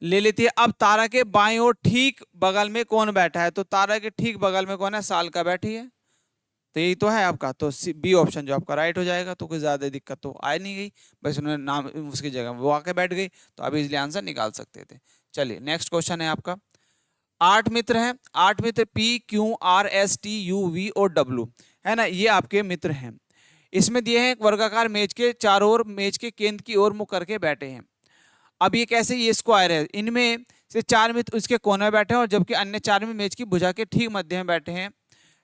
Speaker 1: ले लेती है। अब तारा के बाईं ओर ठीक बगल में कौन बैठा है? तो तारा के ठीक बगल में कौन है? सालका बैठी है। तो यही तो है आपका, तो बी ऑप्शन जो आपका राइट हो जाएगा। तो कोई ज्यादा दिक्कत तो आ नहीं गई, बस उन्होंने नाम उसकी जगह वो आके बैठ गई, तो आप इजिली आंसर निकाल सकते थे। चलिए नेक्स्ट क्वेश्चन है आपका। 8 मित्र हैं। 8 मित्र P Q R S T U V और W है ना, ये आपके मित्र हैं। इसमें दिए हैं एक वर्गाकार मेज के चारों ओर मेज के केंद्र की ओर मुख करके बैठे हैं। अब ये कैसे? ये स्क्वायर है। इनमें से 4 मित्र उसके कोने में बैठे हैं और जबकि अन्य 4 में मेज की भुजा के ठीक मध्य में बैठे हैं,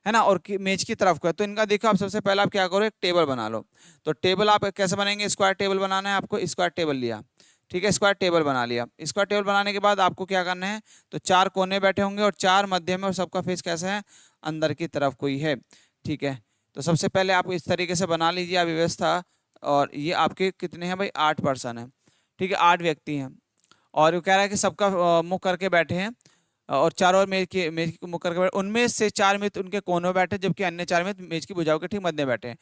Speaker 1: है ना, और मेज की तरफ का। तो इनका देखो, आप सबसे पहले आप क्या करो, एक टेबल बना लो। तो टेबल आप कैसे बनाएंगे? स्क्वायर टेबल बनाना है आपको। स्क्वायर टेबल लिया, ठीक है, स्क्वायर टेबल बना लिया। स्क्वायर टेबल बनाने के बाद आपको क्या करना है? तो 4 कोने बैठे होंगे और 4 मध्य में, और सबका फेस कैसा है? अंदर की तरफ कोई है, ठीक है। तो सबसे पहले आप इस तरीके से बना लीजिए व्यवस्था। और ये आपके कितने हैं भाई? 8 पर्सन है, ठीक है, 8 व्यक्ति हैं। और वो कह रहा है कि सबका मुख करके बैठे हैं और चारों ओर मेज के मुख करके बैठे, उनमें से 4 मित्र उनके कोने में बैठे जबकि अन्य 4 मित्र मेज की भुजाओं के ठीक मध्य में बैठे हैं।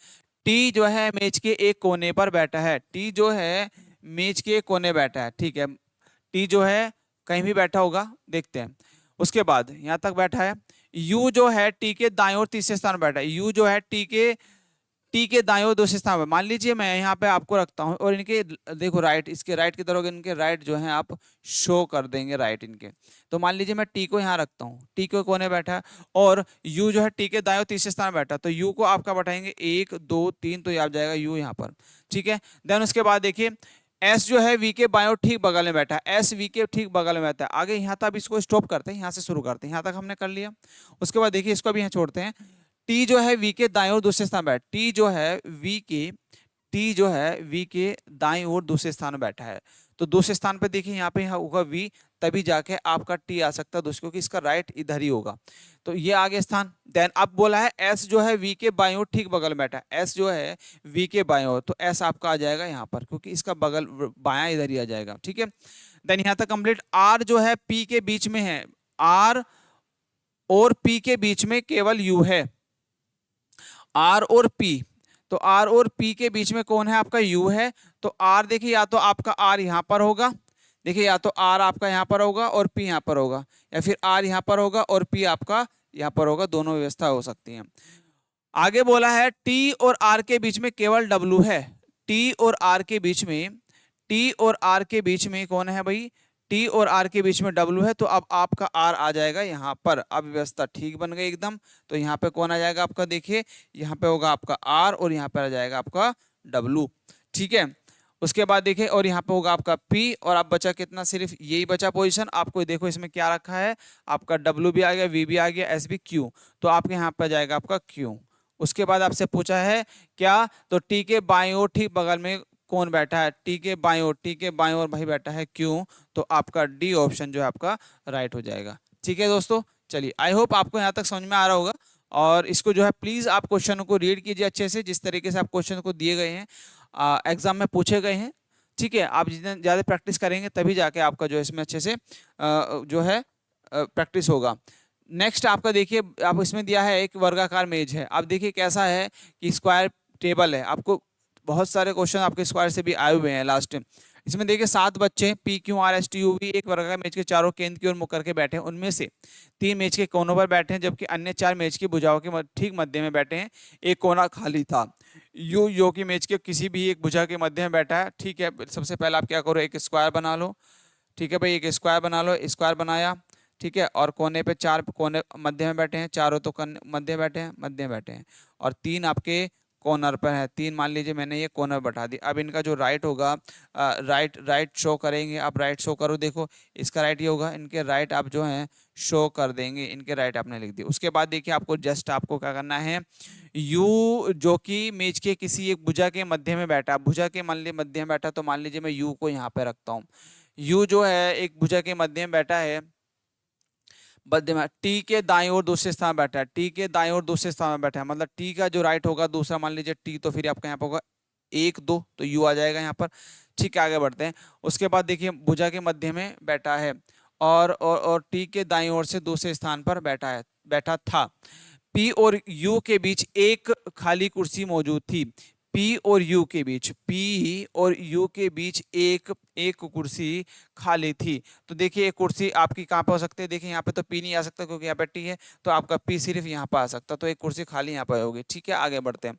Speaker 1: टी जो है मेज के एक कोने पर बैठा है, टी जो है मेज के एक कोने बैठा है, ठीक है। टी जो है कहीं भी बैठा होगा, देखते हैं। उसके बाद यहां तक बैठा है। यू जो है टी के दाएं और तीसरे स्थान पर बैठा है, यू जो है टी के दाएं और दूसरे स्थान पर। मान लीजिए मैं यहाँ पे आपको रखता हूँ और इनके देखो राइट, इसके राइट की तरफ इनके राइट जो है आप शो कर देंगे राइट इनके। तो मान लीजिए मैं टी को यहाँ रखता हूँ, टी को कोने बैठा है और यू जो है टी के दाएं और तीसरे स्थान पर बैठा है, तो यू को आपका बैठाएंगे 1 2 3, तो ये आ जाएगा यू यहाँ पर, ठीक है। देन उसके बाद देखिए एस जो है वी के बाएं और ठीक बगल में बैठा है, एस वी के ठीक बगल में बैठा है। आगे यहाँ तक इसको स्टॉप करते हैं, यहाँ से शुरू करते हैं, यहाँ तक हमने कर लिया। उसके बाद देखिए इसको भी यहाँ छोड़ते हैं। टी जो है वी के दाएं और दूसरे स्थान पर, टी जो है वी के दाएं और दूसरे स्थान में बैठा है। तो दूसरे स्थान पर देखिए यहाँ पे होगा वी, तभी जाके आपका टी आ सकता है दोस्तों, क्योंकि इसका राइट इधर ही होगा। तो ये आगे स्थान। देन अब बोला है एस जो है वी के बाएं ओर ठीक बगल में बैठा है, एस जो है वी के बाएं ओर, तो एस आपका आ जाएगा यहाँ पर, क्योंकि इसका बगल बायां इधर ही आ जाएगा, ठीक है। देन यहाँ तक कंप्लीट। आर जो है पी के बीच में है, आर और पी के बीच में केवल यू है, आर और पी, तो आर और पी के बीच में कौन है आपका यू है। तो आर देखिए या तो आपका आर यहां पर होगा, देखिए या तो आर आपका यहां पर होगा और पी यहां पर होगा, या फिर आर यहां पर होगा और पी आपका यहां पर होगा, दोनों व्यवस्था हो सकती है। आगे बोला है टी और आर के बीच में केवल डब्ल्यू है, टी और आर के बीच में, टी और आर के बीच में कौन है भाई, टी और आर के बीच में डब्ल्यू है। तो अब आपका आर आ जाएगा यहाँ पर, अब व्यवस्था ठीक बन गई एकदम। तो यहाँ पे कौन आ जाएगा आपका, देखिए यहाँ पे होगा आपका आर और यहाँ पे आ जाएगा आपका डब्ल्यू, ठीक है। उसके बाद देखिए और यहाँ पे होगा आपका पी, और अब बचा कितना, सिर्फ यही बचा पोजीशन आपको। देखो इसमें क्या रखा है आपका, डब्ल्यू भी आ गया, वी भी आ गया, एस भी, क्यू, तो आपके यहाँ पे जाएगा आपका क्यू। उसके बाद आपसे पूछा है क्या, तो टी के बाईं ओर ठीक बगल में कौन बैठा है, टी के बाईं ओर, टी के बाईं ओर भाई बैठा है क्यों, तो आपका डी ऑप्शन जो है आपका राइट हो जाएगा, ठीक है दोस्तों। चलिए आई होप आपको यहाँ तक समझ में आ रहा होगा, और इसको जो है प्लीज आप क्वेश्चन को रीड कीजिए अच्छे से, जिस तरीके से आप क्वेश्चन को दिए गए हैं एग्जाम में पूछे गए हैं, ठीक है। आप जितने ज़्यादा प्रैक्टिस करेंगे तभी जाके आपका जो है इसमें अच्छे से जो है प्रैक्टिस होगा। नेक्स्ट आपका देखिए, आप इसमें दिया है एक वर्गाकार मेज है। आप देखिए कैसा है कि स्क्वायर टेबल है, आपको बहुत सारे क्वेश्चन आपके स्क्वायर से भी आए हुए हैं लास्ट टाइम। इसमें देखिए 7 बच्चे P Q R S T U V एक वर्गाकार मेज के चारों केंद्र की ओर मुख करके बैठे हैं, उनमें से 3 मेज के कोनों पर बैठे हैं जबकि अन्य 4 मेज की भुजाओं के ठीक मध्य में बैठे हैं, एक कोना खाली था। यो की मेज के किसी भी एक भुजा के मध्य में बैठा है, ठीक है। सबसे पहले आप क्या करो, एक स्क्वायर बना लो, ठीक है भाई, एक स्क्वायर बना लो, स्क्वायर बनाया, ठीक है। और कोने पे 4 कोने मध्य में बैठे हैं, चारों तो मध्य में बैठे हैं, और 3 आपके कॉर्नर पर है, 3 मान लीजिए मैंने ये कॉर्नर बैठा दी। अब इनका जो राइट होगा, राइट शो करेंगे, आप राइट शो करो, देखो इसका राइट ये होगा, इनके राइट आप जो है शो कर देंगे, इनके राइट आपने लिख दिया। उसके बाद देखिए आपको जस्ट आपको क्या करना है, यू जो कि मेज के किसी एक भुजा के मध्य में बैठा, भुजा के मान लीजिए मध्य में बैठा, तो मान लीजिए मैं यू को यहाँ पे रखता हूँ, यू जो है एक भुजा के मध्य में बैठा है, मध्य में, टी के दाईं ओर दूसरे स्थान में बैठा है, टी के दाईं ओर दूसरे स्थान में बैठा है, मतलब टी का जो राइट होगा दूसरा, मान लीजिए टी, तो फिर आपका यहाँ पे होगा 1 2, तो यू आ जाएगा यहाँ पर, ठीक है। आगे बढ़ते हैं। उसके बाद देखिए भुजा के मध्य में बैठा है और टी के दाईं ओर से दूसरे स्थान पर बैठा था। पी और यू के बीच एक खाली कुर्सी मौजूद थी, पी और यू के बीच, पी और यू के बीच एक कुर्सी खाली थी। तो देखिए एक कुर्सी आपकी कहाँ पे हो सकती है, देखिए यहाँ पे तो पी नहीं आ सकता क्योंकि यहाँ पे टी है, तो आपका पी सिर्फ यहाँ पे आ सकता, तो एक कुर्सी खाली यहाँ पे होगी, ठीक है। आगे बढ़ते हैं।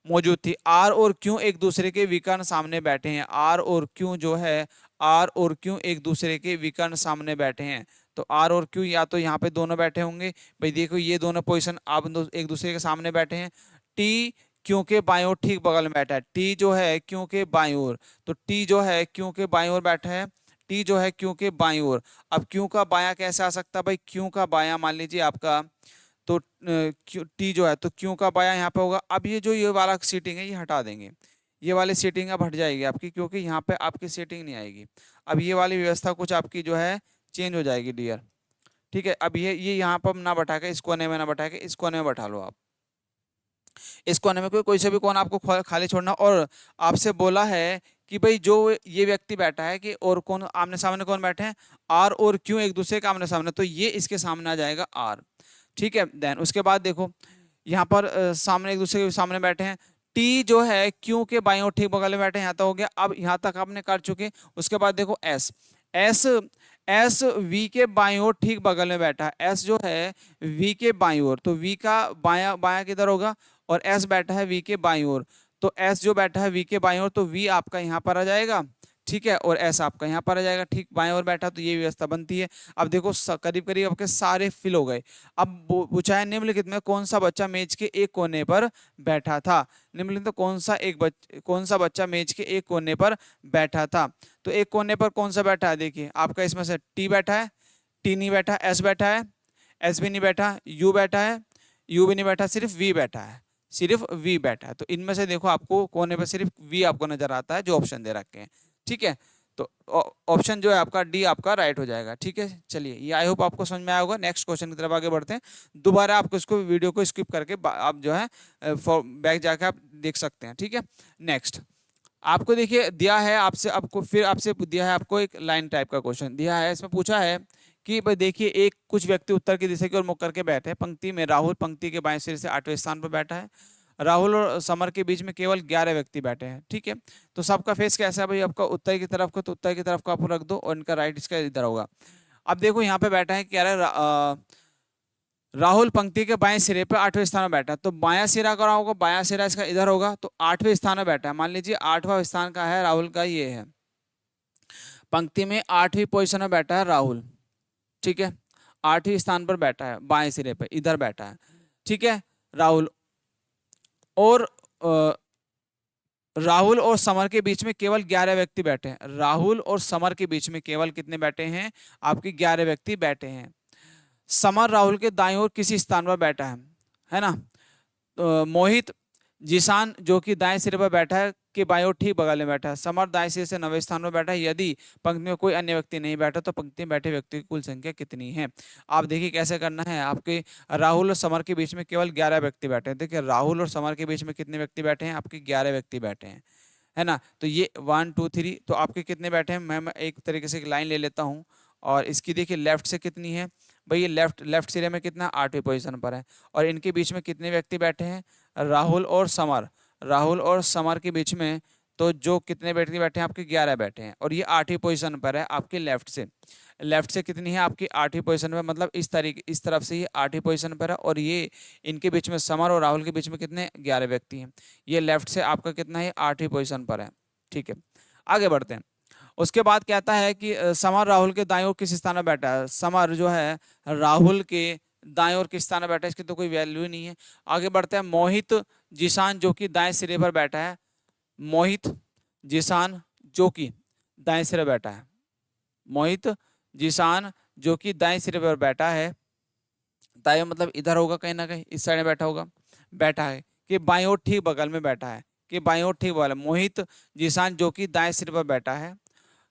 Speaker 1: मौजूद थी, आर और क्यू एक दूसरे के विकर्ण सामने बैठे हैं, आर और क्यू जो है, आर और क्यू एक दूसरे के विकर्ण सामने बैठे हैं, तो आर और क्यू या तो यहाँ पे दोनों बैठे होंगे, भाई देखो ये दोनों पोजीशन आप एक दूसरे के सामने बैठे हैं। टी क्यू के बाईं ओर ठीक बगल में बैठा है, टी जो है क्यू के बाईं ओर, तो टी जो है क्यू के बाईं ओर बैठा है, टी जो है क्यू के बाईं ओर। अब क्यू का बायां कैसे आ सकता है भाई, क्यू का बायां मान लीजिए आपका, तो टी जो है तो क्यू का बायां यहाँ पे होगा। अब ये वाला सीटिंग है ये हटा देंगे, ये वाली सीटिंग अब हट जाएगी आपकी, क्योंकि यहाँ पे आपकी सीटिंग नहीं आएगी। अब ये वाली व्यवस्था कुछ आपकी जो है चेंज हो जाएगी डियर, ठीक है। अब ये यहाँ पर ना बैठा के इस कोने में ना बैठा के इस कोने में बैठा लो आप, इस कोने में कोई से भी कोना आपको खाली छोड़ना। और आपसे बोला है कि भाई जो ये व्यक्ति बैठा है कि और कौन आमने सामने कौन बैठे हैं, आर और क्यू एक दूसरे के आमने सामने, तो ये इसके सामने आ जाएगा आर। ठीक है, देन उसके बाद देखो यहाँ पर सामने एक दूसरे के सामने बैठे हैं, टी जो है क्यू के बाईं ओर ठीक बगल में बैठे हैं, यहाँ तक हो गया। अब यहाँ तक आपने कर चुके। उसके बाद देखो एस, एस एस वी के बाईं ओर ठीक बगल में बैठा है, एस जो है वी के बाईं ओर, तो वी का बाया बाया किधर होगा, और एस बैठा है वी के बाईं ओर, तो एस जो बैठा है वी के बाईं ओर, तो वी आपका यहाँ पर आ जाएगा। ठीक है, और एस आपका यहाँ पर आ जाएगा, ठीक बाएं ओर बैठा, तो ये व्यवस्था बनती है। अब देखो करीब करीब आपके सारे फिल हो गए। अब पूछा है निम्नलिखित में कौन सा बच्चा मेज के एक कोने पर बैठा था। निम्नलिखित में कौन सा बच्चा मेज के एक कोने पर बैठा था, तो एक कोने पर कौन सा बैठा है, देखिए आपका इसमें से टी बैठा है, टी नहीं बैठा, एस बैठा है, एस भी नहीं बैठा, यू बैठा है, यू भी नहीं बैठा, सिर्फ वी बैठा है, सिर्फ वी बैठा है। तो इनमें से देखो आपको कोने पर सिर्फ वी आपको नजर आता है जो ऑप्शन दे रखे हैं। ठीक है, तो ऑप्शन जो है आपका डी आपका राइट हो जाएगा। ठीक है, चलिए ये आई होप आपको समझ में आया होगा। नेक्स्ट क्वेश्चन की तरफ आगे बढ़ते हैं। दोबारा आपको इसको वीडियो को स्किप करके आप जो है बैक जाके आप देख सकते हैं। ठीक है, नेक्स्ट आपको देखिए दिया है आपसे, आपको फिर आपसे दिया है आपको एक लाइन टाइप का क्वेश्चन दिया है। इसमें पूछा है कि भाई देखिए एक कुछ व्यक्ति उत्तर की दिशा की ओर मुख करके बैठे हैं पंक्ति में। राहुल पंक्ति के बाएं सिरे से 8वें स्थान पर बैठा है। राहुल और समर के बीच में केवल 11 व्यक्ति बैठे हैं। ठीक है, तो सबका फेस कैसा है भाई, आपका उत्तर की तरफ का, तो उत्तर की तरफ का आप रख दो और इनका राइट इसका इधर होगा। अब देखो यहाँ पे बैठा है, कह रहा है राहुल पंक्ति के बाएं सिरे पे 8वें स्थान में बैठा है, तो बायां सिरा कहाँ होगा, बायां सिरा इसका इधर होगा, तो 8वें स्थान में बैठा है। मान लीजिए 8वां स्थान का है राहुल का, ये है पंक्ति में 8वीं पोजीशन में बैठा है राहुल। ठीक है, 8वें स्थान पर बैठा है, बाएं सिरे पे इधर बैठा है। ठीक है, राहुल और राहुल और समर के बीच में केवल 11 व्यक्ति बैठे हैं। राहुल और समर के बीच में केवल कितने बैठे हैं, आपके 11 व्यक्ति बैठे हैं। समर राहुल के दाईं ओर किसी स्थान पर बैठा है ना। तो मोहित जिसान जो कि दाएं सिरे पर बैठा है के बाईं ओर ठीक बगल में बैठा है। समर दाएं सिरे से 9वें स्थान पर बैठा है। यदि पंक्ति में कोई अन्य व्यक्ति नहीं बैठा तो पंक्ति में बैठे व्यक्तियों की कुल संख्या कितनी है। आप देखिए कैसे करना है। आपके राहुल और समर के बीच में केवल 11 व्यक्ति बैठे हैं। देखिए राहुल और समर के बीच में कितने व्यक्ति बैठे हैं, आपके 11 व्यक्ति बैठे हैं, है ना। तो ये 1 2 3, तो आपके कितने बैठे हैं, मैं एक तरीके से एक लाइन ले लेता हूँ और इसकी देखिए लेफ्ट से कितनी है भाई, ये लेफ्ट सिरे में कितना 8वीं पोजीशन पर है। और इनके बीच में कितने व्यक्ति बैठे हैं, राहुल और समर, राहुल और समर के बीच में तो जो कितने व्यक्ति बैठे हैं, आपके 11 बैठे हैं। और ये 8वीं पोजीशन पर है आपके लेफ्ट से कितनी है, आपकी 8वीं पोजीशन पर, मतलब इस तरीके इस तरफ से ये 8वीं पोजीशन पर है। और ये इनके बीच में समर और राहुल के बीच में कितने 11 व्यक्ति हैं। ये लेफ्ट से आपका कितना है, 8वीं पोजीशन पर है। ठीक है, आगे बढ़ते हैं। उसके बाद कहता है कि समर राहुल के दाईं ओर किस स्थान में बैठा है। समर जो है राहुल के दाएं ओर किस स्थान में बैठा है, इसकी तो कोई वैल्यू ही नहीं है। आगे बढ़ते हैं। मोहित जिसान जो कि दाएं सिरे पर बैठा है। मोहित जिसान जो कि दाएं सिरे बैठा है। मोहित जिसान जो कि दाएं सिरे पर बैठा है। दाएं मतलब इधर होगा, कहीं ना कहीं इस साइड में बैठा होगा, बैठा है कि बाईं ओर ठीक बगल में बैठा है, कि बाईं ओर ठीक बगल। मोहित जिसान जो कि दाएं सिरे पर बैठा है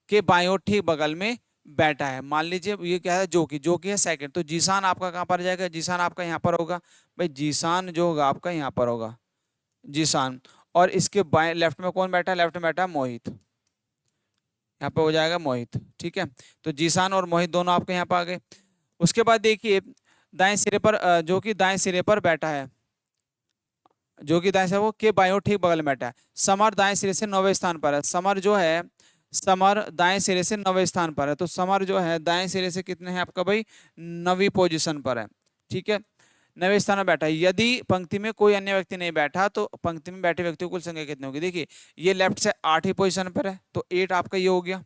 Speaker 1: के बाईं ओर ठीक बगल में बैठा है। मान लीजिए ये क्या है, जो कि है सेकंड, तो जीसान आपका कहां पर जाएगा, जीसान आपका यहाँ पर होगा भाई। जीसान जो होगा आपका यहाँ पर होगा, जीसान। और इसके बाएं लेफ्ट में कौन बैठा है, लेफ्ट में बैठा है मोहित, यहाँ पे हो जाएगा मोहित। ठीक है, तो जीसान और मोहित दोनों आपके यहाँ पर आ गए। उसके बाद देखिए दाएं सिरे पर जो कि दाएं सिरे पर बैठा है, जो कि दाएं सिरे वो के बाईं ओर ठीक बगल में बैठा है। समर दाएं सिरे से 9वें स्थान पर है। समर जो है, समर दाएं सिरे से 9वें स्थान पर है। तो समर जो है दाएं सिरे से कितने हैं आपका भाई, 9वीं पोजीशन पर है। ठीक है, 9वें स्थान में बैठा है। यदि पंक्ति में कोई अन्य व्यक्ति नहीं बैठा तो पंक्ति में बैठे व्यक्तियों की कुल संख्या कितनी होगी। देखिए ये लेफ्ट से 8वीं पोजीशन पर है, तो 8 आपका ये हो गया।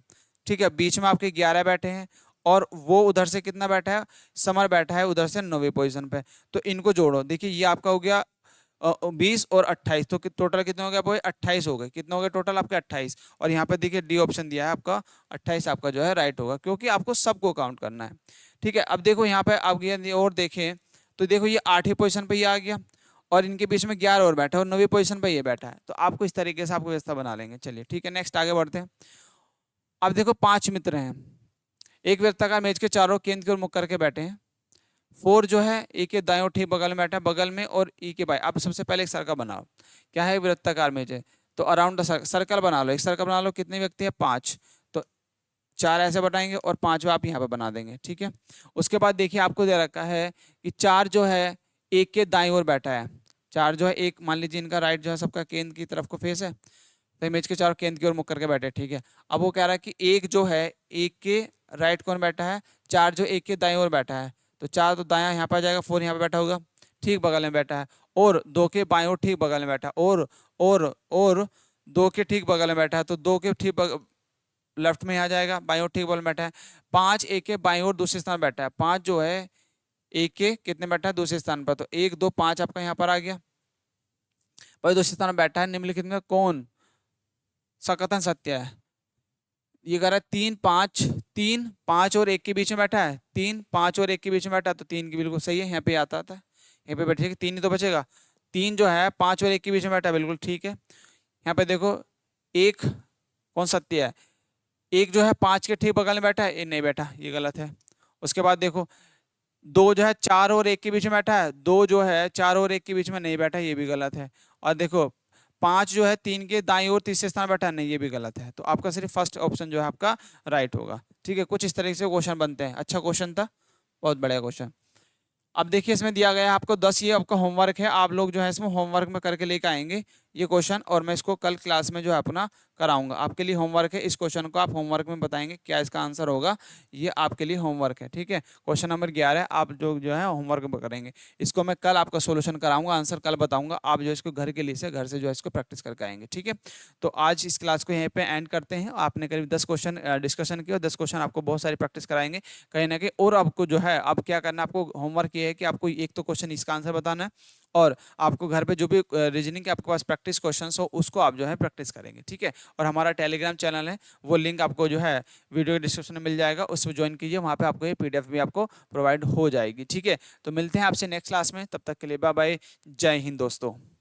Speaker 1: ठीक है, बीच में आपके 11 बैठे हैं और वो उधर से कितना बैठा है, समर बैठा है उधर से 9वीं पोजीशन पे। तो इनको जोड़ो, देखिए ये आपका हो गया 20 और 28, तो टोटल कितने हो गया भाई, 28 हो गए। कितने हो गए टोटल आपके 28। और यहाँ पे देखिए डी ऑप्शन दिया है आपका, 28 आपका जो है राइट होगा, क्योंकि आपको सबको काउंट करना है। ठीक है, अब देखो यहाँ पे आप ये और देखें तो देखो ये 8वीं पोजीशन पे ये आ गया और इनके बीच में 11 और बैठा है और 9वीं पोजीशन पे ये बैठा है। तो आपको इस तरीके से आपको व्यवस्था बना लेंगे। चलिए ठीक है, नेक्स्ट आगे बढ़ते हैं। अब देखो 5 मित्र हैं, एक वृत्ताकार मेज के चारों केंद्र की ओर मुख करके बैठे हैं। 4 जो है ए के दाएं और ठीक बगल में बैठा है, बगल में, और ई के बाएं। अब सबसे पहले एक सर्कल बनाओ। क्या है, वृत्ताकार मेज है, तो अराउंड द सर्कल बना लो, एक सर्कल बना लो, कितने व्यक्ति है 5, तो 4 ऐसे बनाएंगे और 5 आप यहाँ पे बना देंगे, ठीक है। उसके बाद देखिए आपको दे रखा है कि 4 जो है एक के दाईं ओर बैठा है, 4 जो है एक, मान लीजिए इनका राइट जो है सबका केंद्र की तरफ को फेस है, तो इमेज के चारों केंद्र की ओर मुख करके बैठे, ठीक है। अब वो कह रहा है कि एक जो है एक के राइट कौन बैठा है, 4 जो एक के दाईं ओर बैठा है, तो 4 तो दायां यहाँ पर आ जाएगा, 4 यहाँ पे बैठा होगा, ठीक बगल में बैठा है, और 2 के बाईं ओर ठीक बगल में बैठा है, और 2 के ठीक बगल में बैठा है, तो 2 के ठीक लेफ्ट में आ जाएगा, बाईं ओर ठीक बगल में बैठा है। 5 एक के बाईं ओर दूसरे स्थान बैठा है, 5 जो है एक के कितने बैठा है दूसरे स्थान पर, तो 1 2 5 आपका यहाँ पर आ गया। भाई दूसरे स्थान पर बैठा है निम्नलिखित में कौन सा कथन सत्य है, ये कह रहा है 3 5, 3 5 और 1 के बीच में बैठा है, 3 5 और 1 के बीच में बैठा है, तो 3 की बिल्कुल सही है, यहाँ पे आता था, यहाँ पे बैठे 3 ही तो बचेगा, 3 जो है 5 और 1 के बीच में बैठा है, बिल्कुल ठीक है। यहाँ पे देखो एक कौन सत्य है, एक जो है 5 के ठीक बगल में बैठा है, ये नहीं बैठा, ये गलत है। उसके बाद देखो 2 जो है 4 और 1 के बीच में बैठा है, 2 जो है 4 और 1 के बीच में नहीं बैठा, ये भी गलत है। और देखो 5 जो है 3 के दाईं ओर तीसरे स्थान बैठा है, नहीं ये भी गलत है। तो आपका सिर्फ फर्स्ट ऑप्शन जो है आपका राइट होगा, ठीक है। कुछ इस तरीके से क्वेश्चन बनते हैं, अच्छा क्वेश्चन था, बहुत बढ़िया क्वेश्चन। अब देखिए इसमें दिया गया है आपको 10, ये आपका होमवर्क है, आप लोग जो है इसमें होमवर्क में करके लेके आएंगे ये क्वेश्चन, और मैं इसको कल क्लास में जो है अपना कराऊंगा। आपके लिए होमवर्क है, इस क्वेश्चन को आप होमवर्क में बताएंगे क्या इसका आंसर होगा, ये आपके लिए होमवर्क है, ठीक है। क्वेश्चन नंबर 11 आप जो है होमवर्क में करेंगे, इसको मैं कल आपका सोल्यूशन कराऊंगा, आंसर कल बताऊंगा, आप जो इसको घर के लिए से घर से जो है इसको प्रैक्टिस करके आएंगे, ठीक है। तो आज इस क्लास को यहीं पे एंड करते हैं। आपने करीब 10 क्वेश्चन डिस्कशन किया, 10 क्वेश्चन आपको बहुत सारी प्रैक्टिस कराएंगे कहीं ना कहीं, और आपको जो है अब क्या करना है, आपको होमवर्क ये है कि आपको एक तो क्वेश्चन इसका आंसर बताना है, और आपको घर पे जो भी रीजनिंग के आपके पास प्रैक्टिस क्वेश्चंस हो उसको आप जो है प्रैक्टिस करेंगे, ठीक है। और हमारा टेलीग्राम चैनल है, वो लिंक आपको जो है वीडियो के डिस्क्रिप्शन में मिल जाएगा, उसमें ज्वाइन कीजिए, वहाँ पे आपको ये PDF भी आपको प्रोवाइड हो जाएगी, ठीक है। तो मिलते हैं आपसे नेक्स्ट क्लास में, तब तक के लिए बाय बाय, जय हिंद दोस्तों।